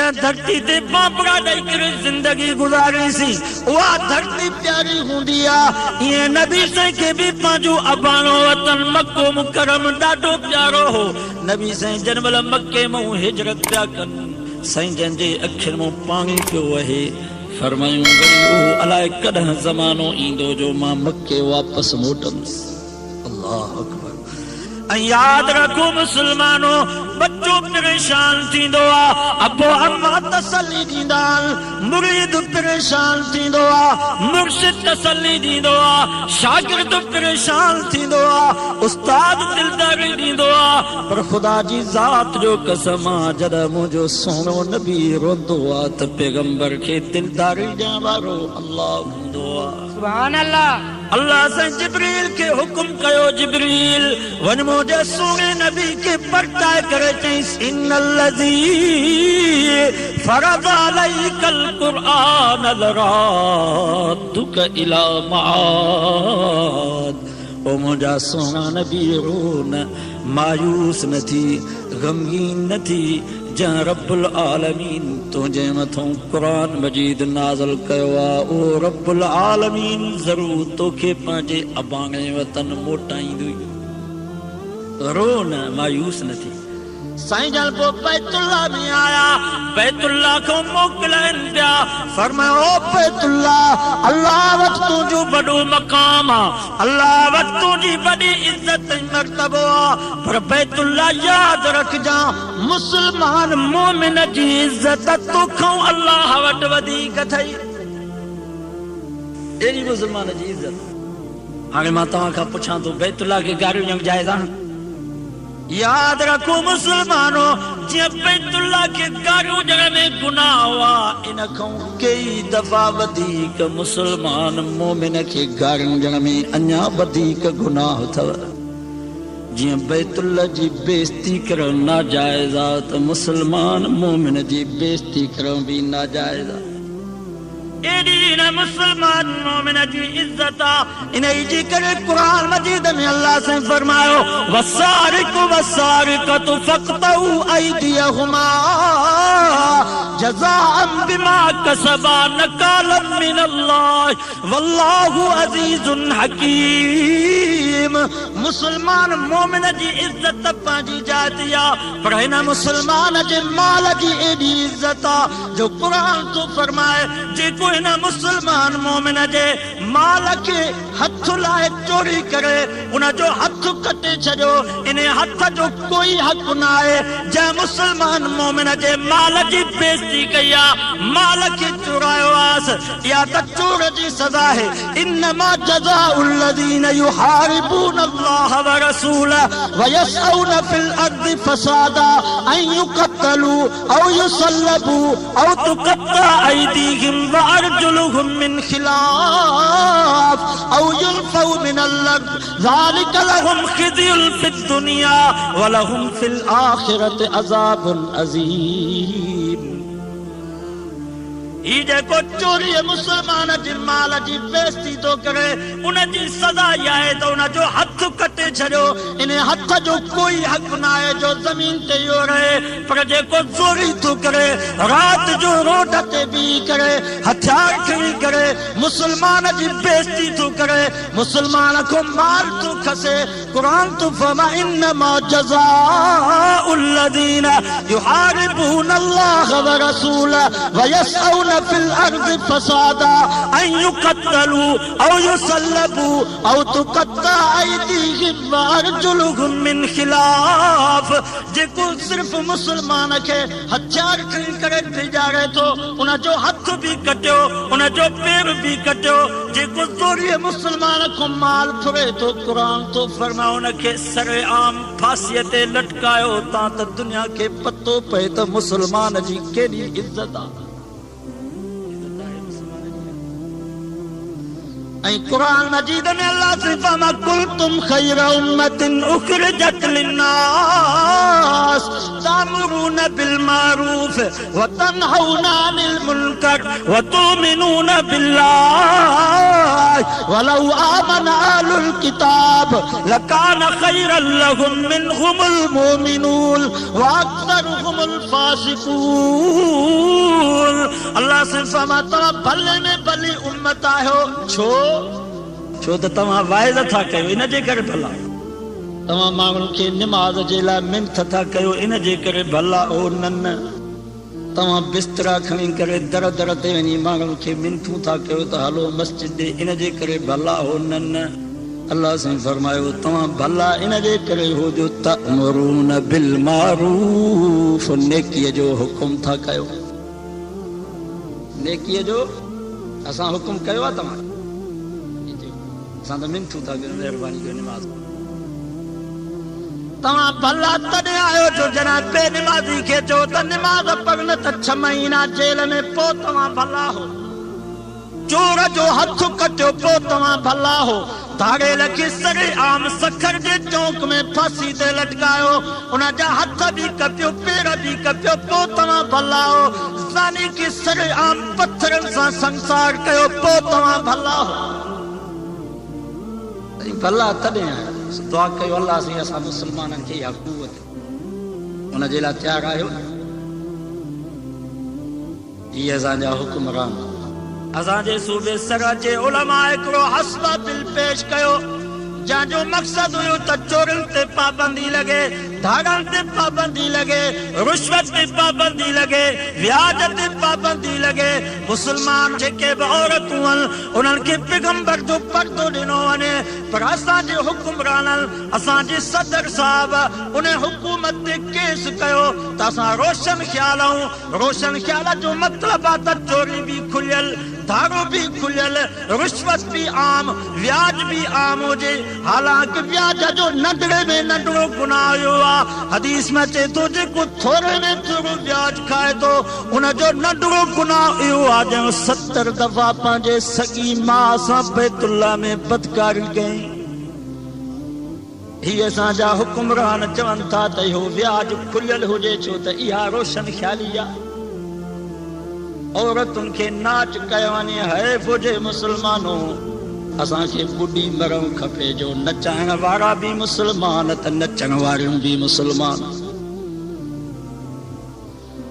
जै धरती ते बापड़ा ॾेई करे जिंदगी गुज़ारी सी उहा धरती प्यारी हूंदी आहे। ईअं नबी साईं खे बि पंहिंजो अबाणो वतन मक्को मुकरम ॾाढो प्यारो हो। नबी साईं जन महिल मके मां हिजरत पिया कनि साईं जंहिंजे अखियुनि मां पाणी पियो वहे फरमायूं वरी उहो अलाए कॾहिं ज़मानो ईंदो जो मां मके वापसि मोटंदुसि। अल्लाह अकबर। ऐं यादि रखो मुस्लमानो बच्चो परेशान थींदो आहे अबो अम्मा तसल्ली ॾींदा आहिनि मुरीद परेशान थींदो आहे मुर्शिद तसल्ली ॾींदो आहे शागिर्द परेशान थींदो आहे उस्ताद दिलदारी ॾींदो आहे पर ख़ुदा जी ज़ात जो कसम आहे जॾहिं मुंहिंजो सोनो नबी रोंदो आहे त पैगंबर खे दिलदारी ॾियण वारो अल्लाह हूंदो आहे। सुभान अल्लाह। अल्लाह से जिब्रील के हुक्म कयो जिब्रील वन मुझे सोने नबी के परताए करे चईस इन्नल्लज़ी फरज़ अलैकल कुरआन लरादुक इला माद। ओ मुझा सोना नबी रो न मायूस न थी गमगीन न थी जहाँ रब्बुल आलमीन तुझे मथों कुरान मजीद नाज़िल कयो आहे ओ रब्बुल आलमीन ज़रूर तोखे पंहिंजे अबाणे वतन मोटाईंदुई। रो न मायूस न थी। साईं जन पोइ बैतुल्लाह में आया बैतुल्लाह को मोकिलनि पिया फरमायो ओ बैतुल्लाह अल्लाह वटि तुंहिंजो वॾो मक़ाम आहे अल्लाह वटि तुंहिंजी वॾी इज़त ऐं मर्तबो आहे पर बैतुल्लाह यादि रखजांइ मुस्लमान मोमिन जी इज़त तोखां अल्लाह वटि वधीक अथई। अहिड़ी मुस्लमान जी इज़त। हाणे मां तव्हां खां पुछां थो बैतुल्लाह खे गारियूं ॾियणु जाइज़ आहे? यादि रखो मुस्लमानो जीअं बैतुल्लाह खे गारियूं ॾियण में गुनाह हुआ इन खां कई दफ़ा वधीक मुस्लमान मोमिन खे गारियूं ॾियण में अञा वधीक गुनाह अथव। जीअं बैतुल्लाह जी बेइज़्ती करणु नाजाइज़ आहे त मुस्लमान मोमिन जी बेइज़्ती करणु बि नाजाइज़ आहे। एडी न मुस्लमान मोमिन जी इज्जत इन जी करे कुरान मजीद में अल्लाह से फरमायो वसारिक वसारिकतु फक़तउ ऐदियहुमा जज़ाअन बिमा कसबा नकालन मिनल्लाह वल्लाहु अज़ीज़ुन हकीम। मुस्लमान मोमिन जी इज्जत पंहिंजी जाती आहे पर हिन मुस्लमान जे माल जी एडी इज्जत आहे जो कुरान तो फरमाए जेको हिन मुस्लमान मोमिन जे माल खे हथ लाए चोरी करे उन जो हथ कटे छॾियो इन हथ जो कोई हक़ न आहे। जंहिं मुस्लमान मोमिन जे माल जी बेइज़्ती कई आहे माल खे चुरायो आहे या त चोर जी सज़ा है। इन्नमा जज़ाउल लज़ीन युहारिबून अल्लाह व रसूलहु व यसअून फिल अर्दि फसादा अन युक़तलू औ युसल्लबू औ तुक़त्ता ऐदीहिम व अर्जुलुहुम मिन खिलाफ औ युल्फऊ मिनल अर्द ज़ालिका लहुम खिज़्युन फिद दुनिया व लहुम फिल आखिरति अज़ाबुन अज़ीम। ही जेको चोरी मुस्लमान जे माल जी बेइज़्ती तो करे उन जी सज़ा इहा आहे त उन जो हथ कटे छॾियो इन हथ जो कोई हक़ न आहे जो ज़मीन ते इहो रहे पर जेको चोरी थो करे राति जो रोड ते बीही करे हथियार खणी करे मुस्लमान जी बेइज़्ती थो करे मुस्लमान को मार थो खसे कुरान तो फरमा इन्नमा जज़ाउल लज़ीन युहारिबून अल्लाह व रसूलहु व यसअून फिल अर्दि फसादा अन युक़तलू औ युसल्लबू औ तुक़त्ता ऐदीहिम व अर्जुलुहुम मिन खिलाफ। जेको सिर्फ मुस्लमान खे हथियार खणी करे गुज़ारे थो उन जो हथ भी कटियो उन जो पेर भी कटियो। जेको चोरी मुस्लमान को माल फुरे थो कुरान तो फरमा उन खे सरेआम फांसीअ ते लटकायो ता त दुनिया खे पतो पए त मुस्लमान जी केॾी इज़त आहे। ऐं कुरान मजीद में अल्लाह से फरमा कुंतुम खैर उम्मतिन उखरिजत लिन्नास तामुरून बिल मारूफ व तनहौना अनिल मुनकर व तुमिनून बिल्लाह वलौ आमन अहलुल किताब लकान खैरन लहुम मिनहुमुल मुमिनून व अक्सरुहुमुल फासिकून। से फरमा तव्हां भले में भली उम्मत आहियो। छो त तव्हां वाइद था कयो, इन जे करे भला। तव्हां माण्हुनि खे निमाज़ जे लाइ मिंथ था कयो, इन जे करे भला हो न। तव्हां बिस्तरा खणी करे दर दर ते वञी माण्हुनि खे मिंथूं था कयो त हलो मस्जिद, इन जे करे भला हो न। अल्लाह साईं फरमायो तव्हां भला इन जे करे हो जो तअमुरून बिल मारूफ, नेकीअ जो हुकुम था कयो। नेकीअ जो असां हुकुम कयो आहे तव्हां, असां त मिंथूं था कयो, महिरबानी कयो निमाज़। तव्हां भला तॾहिं आहियो जो जना बेनिमाज़ी खे चओ त निमाज़ पढ़ न त 6 महीना जेल में, पोइ तव्हां भला हो। चोर जो हथ कटियो, पोइ तव्हां भला हो। धाड़ेल खे सरे आम सखर जे चौक में फांसी ते लटकायो, उन जा हथ बि कपियो, पेर बि कपियो, पोइ तव्हां भला हो। ज़ानी खे सरे आम पत्थरनि सां संसार कयो, पोइ तव्हां भला हो। भला तॾहिं आहियो। दुआ कयो अल्लाह साईं असां मुस्लमाननि खे इहा क़ुवत उन जे लाइ तयारु आहियो। इहे असांजा हुकुमरान, असांजे सूबे सरा जे उलमा हिकिड़ो हस्बा बिल पेश कयो, जंहिंजो मक़सदु हुयो त चोरनि ते पाबंदी लॻे, धाड़नि ते पाबंदी लॻे, रुश्वत ते पाबंदी लॻे, व्याज ते पाबंदी लॻे। मुस्लमान जेके बि औरतूं आहिनि उन्हनि खे पैगंबर जो पर्दो ॾिनो वञे। पर असांजे हुकुमराननि, असांजे सदर साहब उन हुकूमत ते केस कयो त असां रोशन ख़्याल आहियूं। रोशन ख़्याल जो मतिलबु आहे त चोरी बि खुलियल, धाड़ो भी खुलियल, रुश्वत भी आम, व्याज भी आम हुजे। हालांकि व्याज जो नंढड़े में नंढड़ो गुनाह हुयो आहे। हदीस में चए थो जेको थोरे में थोरो व्याज खाए थो उन जो नंढड़ो गुनाह इहो आहे जो 70 दफ़ा पंहिंजे सॻी माउ सां बैतुल्लाह में बदकारी कई। ही असांजा हुकुमरान चवनि था त इहो व्याज खुलियल हुजे, छो त इहा रोशन ख़्याली आहे। औरतुनि खे नाच कयो वञे, हैफ़ हुजे मुस्लमानो, असांखे ॿुॾी मरणु खपे जो नचाइण वारा बि मुस्लमान त नचण वारियूं बि मुस्लमान।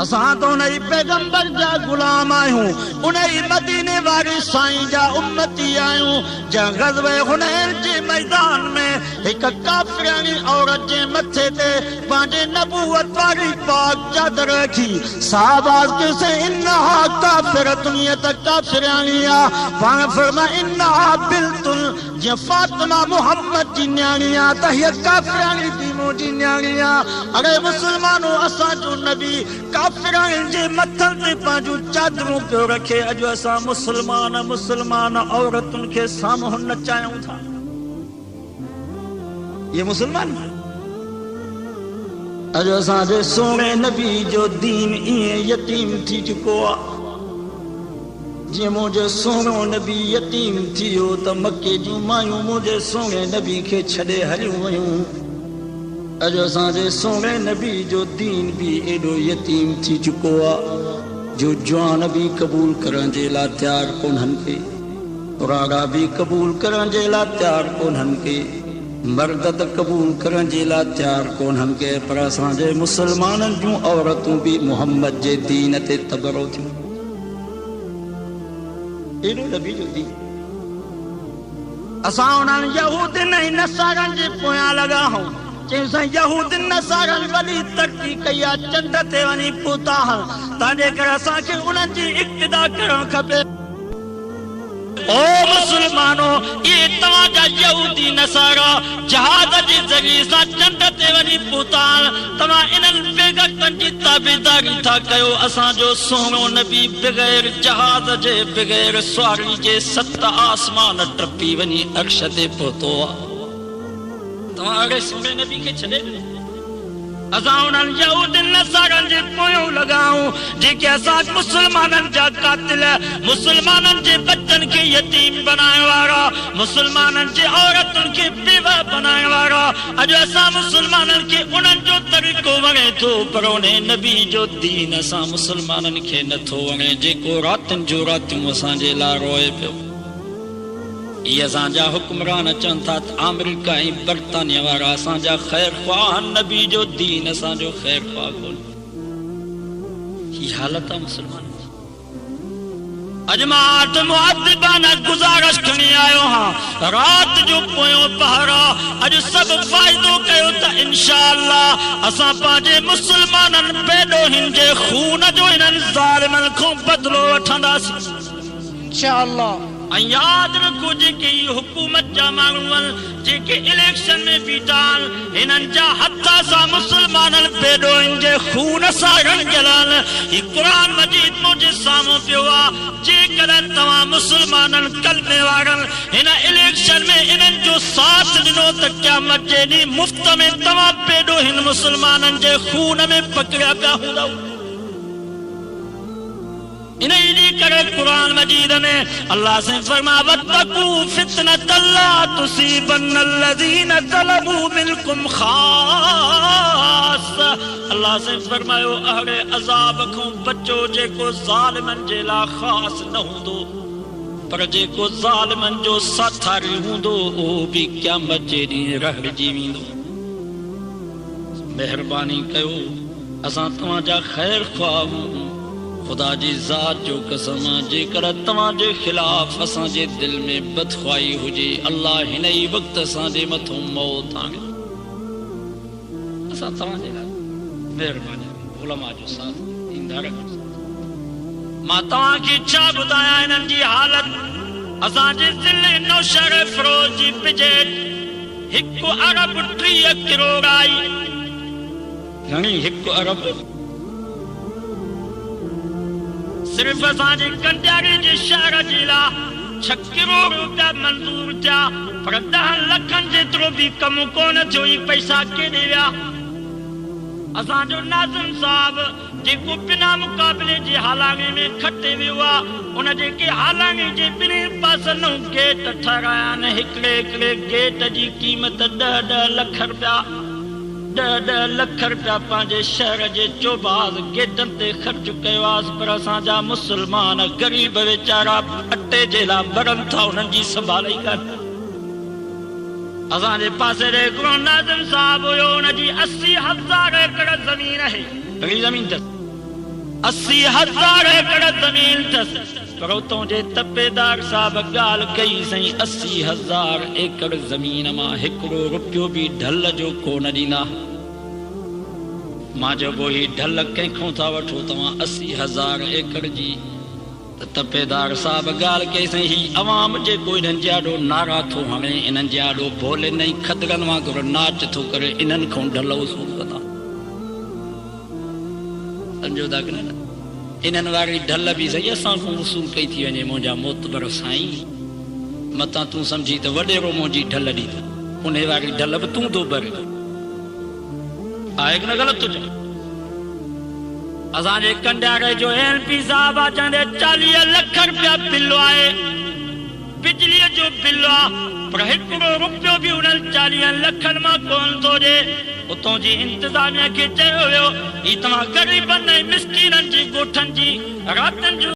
असां त उन पैगंबर जा गुलाम आहियूं, उन मदीने वारे साईं जा उम्मती आहियूं। जंहिं ग़ज़वे हुनैन जे मैदान में हिक काफ़िरानी औरत जे मथे ते पंहिंजे नबूवत वारी पाक चादर रखी, साहबाज़ के से इन्नहा काफ़िरतुन, ये त काफ़िरानी आहे। पाण फरमा इन्नहा बिल्तुल, जीअं फातिमा मुहम्मद जी न्याणी आहे त हीअ काफ़िरानी बि मुंहिंजी न्याणी आहे। अरे मुस्लमानो, असांजो नबी काफ़िरनि जे मथनि ते पंहिंजूं चादरूं पियो रखे। अॼु असां मुस्लमान औरतुनि खे साम्हूं नचायूं था। ये मुस्लमान अॼु असांजे सोणे नबी जो दीन ईअं यतीम थी चुको आहे। जीअं मुंहिंजो सोणो नबी यतीम थी वियो त मके जूं मायूं मुंहिंजे सोणे नबी खे छॾे हलियूं वयूं। अॼु असांजे सोणे नबी जो दीन बि एॾो यतीम थी चुको आहे जो जवान बि क़बूल करण जे लाइ तयारु कोन्हनि के, पुराड़ा बि क़बूल करण जे लाइ तयारु कोन्हनि के, मर्द त क़बूल करण जे लाइ तयारु कोन्हनि के। पर असांजे मुस्लमाननि जूं औरतूं बि मुहम्मद जे दीन ते तबरो थियूं। एॾो नबी जो दीन असां उन्हनि यहूदनि ऐं नसारनि जे पोयां लॻा आहियूं। यहूदनि नसारनि वॾी तरक़ी कई आहे, चंड ते वञी पहुता आहिनि। तंहिंजे करे असांखे उन्हनि जी इक़्तिदा करणु खपे। ओ मुस्लमानो, ये तव्हांजा यहूदी नसारा जहाज जे ज़रिए सां चंड ते वञी पहुता आहिनि। तव्हां इन्हनि बेगतनि जी ताबेदारी था कयो। असांजो सोनो नबी बग़ैर जहाज जे, बग़ैर सवारी जे 7 आसमान टपी वञी अर्श ते पहुतो आहे। तव्हां अॻे सोने नबी खे छॾे ॾिनो। असां उन्हनि यहूदनि नसारनि जे पोयां लॻाऊं जेके असां मुस्लमाननि जा कातिल, मुस्लमाननि जे बचनि खे यतीम बनाइण वारा, मुस्लमाननि जे औरतुनि खे बेवा बनाइण वारा। अॼु असां मुस्लमाननि खे उन्हनि जो तरीक़ो वणे थो, पर उन नबी जो दीन असां मुस्लमाननि खे नथो वणे जेको रातिनि जो रातियूं असांजे लाइ रोए पियो। ये असांजा हुक्मरान चवनि था त अमेरिका ऐं बर्तानिया वारा असांजा ख़ैर ख़्वाह, नबी जो दीन असांजो ख़ैर ख़्वाह कोन्हे। ही हालत आहे मुस्लमान। अजमात मुअद्दिबाना गुजारिश खणी आयो हां रात जो पोयो पहरा अज सब वाइदो कयो त इंशाअल्लाह असां पांजे मुसलमानन पेडो हिन जे खून जो इन्हनि ज़ालिमन खां बदलो वठंदासीं इंशाअल्लाह। याद रखो जेके हुकूमत जा माण्हू जेके इलेक्शन में बीठा इन्हनि जा हथ सां मुसलमाननि पेडो इनजे खून सां रंगियल ही क़ुरान मजीद मुंहिंजे साम्हूं पियो आहे। जेकॾहिं तव्हां मुसलमाननि कलमे वारनि हिन इलेक्शन में इन्हनि जो साथ ॾिनो त क़यामत जे ॾींहुं मुफ़्त में तव्हां पेडो हिन मुसलमाननि जे खून में पकड़िया पिया हूंदव। इन्हीं करे कुरान मजीद में अल्लाह से फरमा वत्तकू फितनतन ला तुसीबन्नल्लज़ीन ज़लमू मिनकुम खास। अल्लाह से फरमायो अहले अज़ाब को बचो जेको ज़ालिमन जे ला खास न हुंदो पर जेको ज़ालिमन जो साथारी हुंदो ओ भी क़यामत जे ॾींहुं रहजी वेंदो। मेहरबानी कयो असां तव्हां जा ख़ैर ख्वाह खुदा जी ज़ात जो कसम जेकर तव्हां जे खिलाफ असां जे दिल में बदख्वाही हुजे अल्लाह हिन ई वक्त असां जे मथों मौत आणे असां तव्हां जे लाइ मेहरबानी उलमा जो साथ ईंदा रखो। मां तव्हां खे छा ॿुधायां इन्हनि जी हालत असां जे ज़िले नौशहर फ़िरोज़ जी बिजेट 1 अरब 30 करोड़ आई घणी 1 अरब सिर्फ असांजे कंडियारे जे शहर जे लाइ 6 करोड़ रुपया मंज़ूर थिया पर 10 लखनि जेतिरो बि कमु कोन थियो। ई पैसा केॾे विया? असांजो नाज़िम साहब जेको बिना मुक़ाबले जे हालांगे में खटे वियो आहे उन जेके हालांगे जे ॿिन्ही पासनि गेट ठाहिराया आहिनि हिकिड़े हिकिड़े गेट जी क़ीमत 10 लख रुपया 10 लख रुपया पंहिंजे शहर जे चौबाज़ गेटनि ते ख़र्च कयो आहे पर असांजा मुसलमान ग़रीब वीचारा अटे जे लाइ बरनि था उन्हनि जी संभाल ई कान्हे। असांजे पासे ॾे हिकिड़ो नाज़िम साहब हुयो उनजी 80,000 एकड़ ज़मीन आहे घणी ज़मीन अथसि 80,000 एकड़ ज़मीन अथसि पर उतां जे तपेदार साहब ॻाल्हि कई साईं 80,000 एकड़ ज़मीन मां 1 रुपयो बि ढल जो कोन ॾींदा। मां चयो ही ढल कंहिंखां था वठो तव्हां 80,000 एकड़ जी तपेदार साहब ॻाल्हि कई साईं ही अवाम जेको इन्हनि जे आॾो नारा थो हणे इन्हनि जे आॾो भोले नई खदरनि वांगुरु नाच थो करे इन्हनि खां ढल वसूल कंदा सम्झो था की न इन्हनि वारी ढल बि सही असां खां वसूल कई थी वञे मुंहिंजा मोतबर साईं मतां तूं सम्झी त वॾेरो मुंहिंजी ढल ॾींदो उन वारी ढल बि तूं थो भरे आहे की न ग़लति थो चए। असांजे कंडियारे जो MP साहब आहे चवंदे 40 लख रुपया बिल आहे बिजलीअ जो बिल आहे पर 1 रुपयो बि उन्हनि 40 लखनि मां कोन थो ॾे। उतां जी इंतज़ामिया खे चयो वियो ही तव्हां ग़रीबनि ऐं मिस्कीननि जी ॻोठनि जी रातनि जो